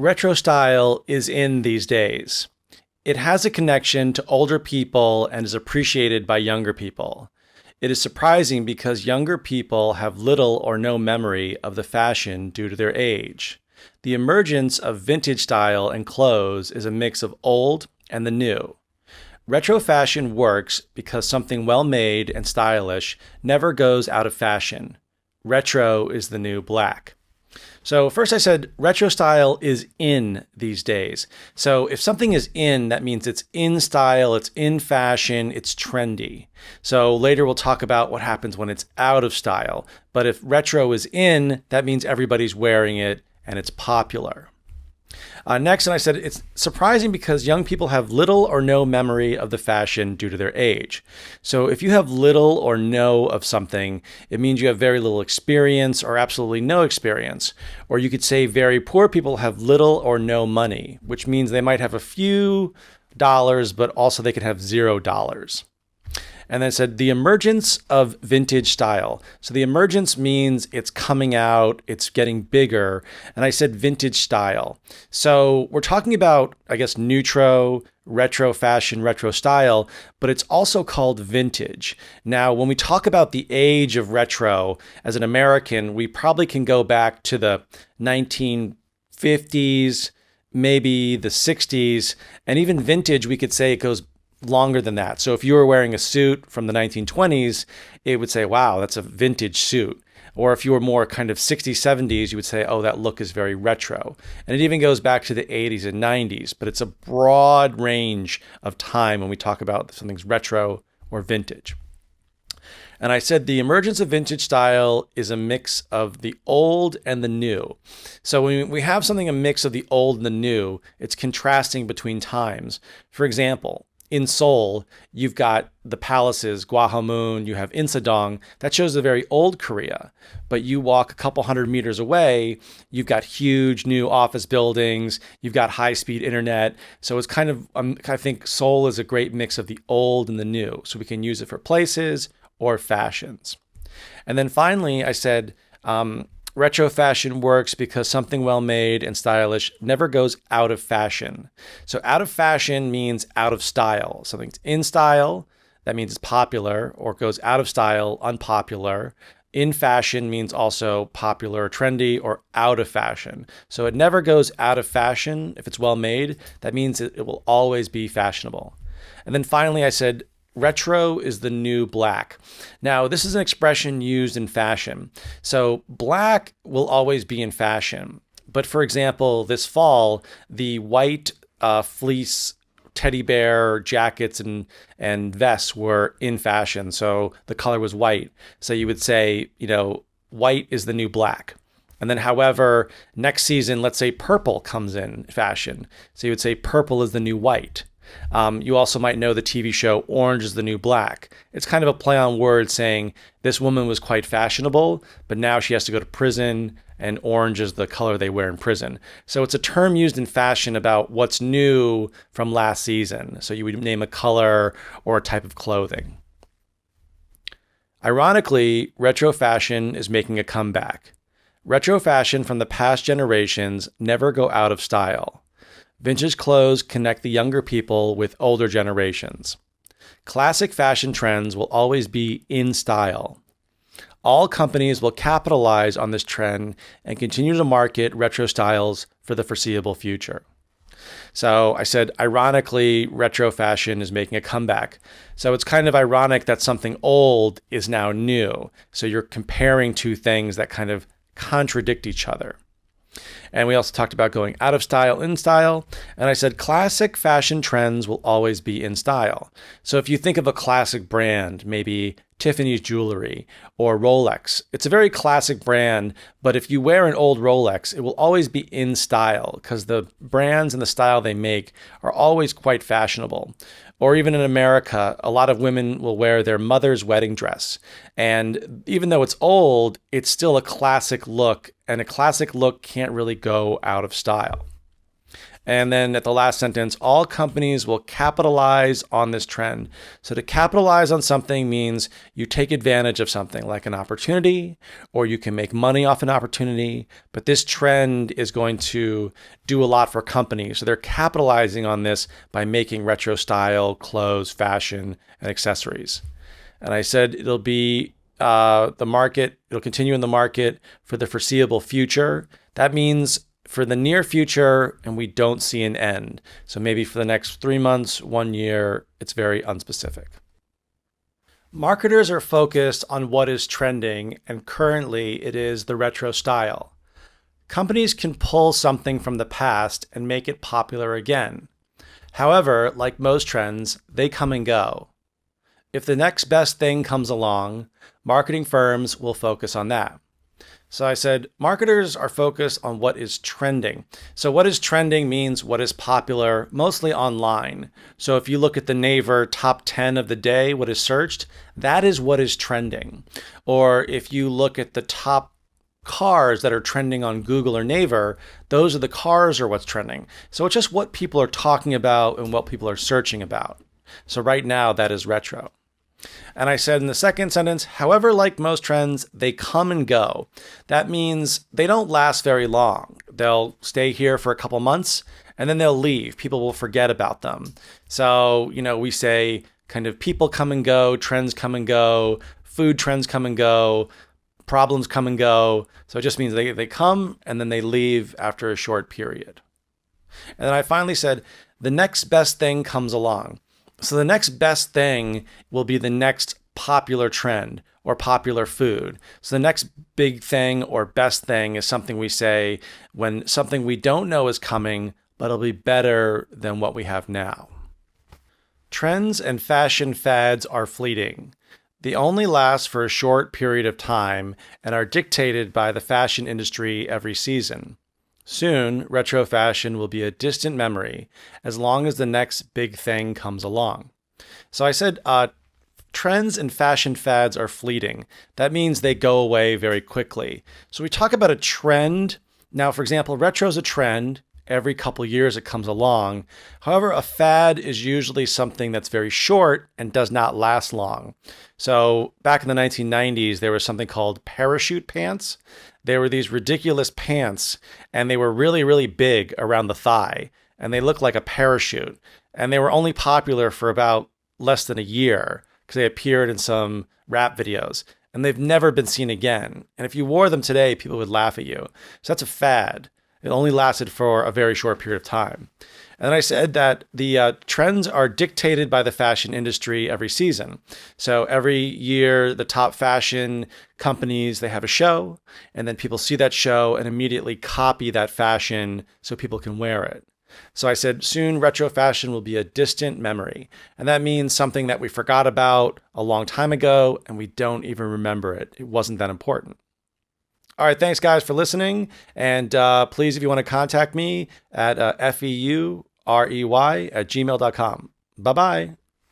Retro style is in these days. It has a connection to older people and is appreciated by younger people. It is surprising because younger people have little or no memory of the fashion due to their age. The emergence of vintage style and clothes is a mix of old and the new. Retro fashion works because something well made and stylish never goes out of fashion. Retro is the new black. So first I said retro style is in these days. So if something is in, that means it's in style, it's in fashion, it's trendy. So later we'll talk about what happens when it's out of style. But if retro is in, that means everybody's wearing it and it's popular. Next, and I said it's surprising because young people have little or no memory of the fashion due to their age. So if you have little or no of something, it means you have very little experience or absolutely no experience. Or you could say very poor people have little or no money, which means they might have a few dollars, but also they could have $0. And then it said the emergence of vintage style. So the emergence means it's coming out, it's getting bigger. And I said vintage style. So we're talking about, I guess, retro fashion, retro style, but it's also called vintage. Now, when we talk about the age of retro, as an American, we probably can go back to the 1950s, maybe the 60s, and even vintage, we could say it goes longer than that. So if you were wearing a suit from the 1920s, it would say, wow, that's a vintage suit. Or if you were more kind of 60s, 70s, you would say, oh, that look is very retro. And it even goes back to the 80s and 90s, but it's a broad range of time when we talk about something's retro or vintage. And I said the emergence of vintage style is a mix of the old and the new. So when we have something a mix of the old and the new, it's contrasting between times. For example, in Seoul, you've got the palaces, Gwahammun, you have Insadong. That shows the very old Korea. But you walk a couple hundred meters away, you've got huge new office buildings, you've got high-speed internet. So it's kind of, I think Seoul is a great mix of the old and the new. So we can use it for places or fashions. And then finally, I said, retro fashion works because something well made and stylish never goes out of fashion. So out of fashion means out of style. Something's in style, that means it's popular, or goes out of style, unpopular. In fashion means also popular, trendy, or out of fashion. So it never goes out of fashion. If it's well made, that means it will always be fashionable. And then finally, I said, retro is the new black. Now, this is an expression used in fashion. So black will always be in fashion. But for example, this fall, the white fleece teddy bear jackets and vests were in fashion. So the color was white. So you would say, white is the new black. And then, however, next season, let's say purple comes in fashion. So you would say purple is the new white. You also might know the TV show Orange is the New Black. It's kind of a play on words saying this woman was quite fashionable, but now she has to go to prison and orange is the color they wear in prison. So it's a term used in fashion about what's new from last season. So you would name a color or a type of clothing. Ironically, retro fashion is making a comeback. Retro fashion from the past generations never go out of style. Vintage clothes connect the younger people with older generations. Classic fashion trends will always be in style. All companies will capitalize on this trend and continue to market retro styles for the foreseeable future. So I said, ironically, retro fashion is making a comeback. So it's kind of ironic that something old is now new. So you're comparing two things that kind of contradict each other. And we also talked about going out of style, in style. And I said classic fashion trends will always be in style. So if you think of a classic brand, maybe Tiffany's jewelry or Rolex, it's a very classic brand, but if you wear an old Rolex, it will always be in style because the brands and the style they make are always quite fashionable. Or even in America, a lot of women will wear their mother's wedding dress. And even though it's old, it's still a classic look, and a classic look can't really go out of style. And then at the last sentence, all companies will capitalize on this trend. So to capitalize on something means you take advantage of something like an opportunity, or you can make money off an opportunity. But this trend is going to do a lot for companies. So they're capitalizing on this by making retro style clothes, fashion, and accessories. And I said it'll be it'll continue in the market for the foreseeable future. That means for the near future, and we don't see an end. So maybe for the next 3 months, 1 year, it's very unspecific. Marketers are focused on what is trending, and currently it is the retro style. Companies can pull something from the past and make it popular again. However, like most trends, they come and go. If the next best thing comes along, marketing firms will focus on that. So I said, marketers are focused on what is trending. So what is trending means what is popular, mostly online. So if you look at the Naver top 10 of the day, what is searched, that is what is trending. Or if you look at the top cars that are trending on Google or Naver, those are the cars or what's trending. So it's just what people are talking about and what people are searching about. So right now, that is retro. And I said in the second sentence, however, like most trends, they come and go. That means they don't last very long. They'll stay here for a couple months and then they'll leave. People will forget about them. So, we say kind of people come and go, trends come and go, food trends come and go, problems come and go. So it just means they come and then they leave after a short period. And then I finally said, the next best thing comes along. So the next best thing will be the next popular trend or popular food. So the next big thing or best thing is something we say when something we don't know is coming, but it'll be better than what we have now. Trends and fashion fads are fleeting. They only last for a short period of time and are dictated by the fashion industry every season. Soon, retro fashion will be a distant memory as long as the next big thing comes along. So I said, trends and fashion fads are fleeting. That means they go away very quickly. So we talk about a trend. Now, for example, retro is a trend. Every couple years it comes along. However, a fad is usually something that's very short and does not last long. So back in the 1990s, there was something called parachute pants. They were these ridiculous pants, and they were really, really big around the thigh, and they looked like a parachute. And they were only popular for about less than a year because they appeared in some rap videos, and they've never been seen again. And if you wore them today, people would laugh at you. So that's a fad. It only lasted for a very short period of time. And then I said that the trends are dictated by the fashion industry every season. So every year, the top fashion companies, they have a show, and then people see that show and immediately copy that fashion so people can wear it. So I said, soon retro fashion will be a distant memory. And that means something that we forgot about a long time ago, and we don't even remember it. It wasn't that important. All right, thanks guys for listening. And please, if you want to contact me at feurey@gmail.com. Bye-bye.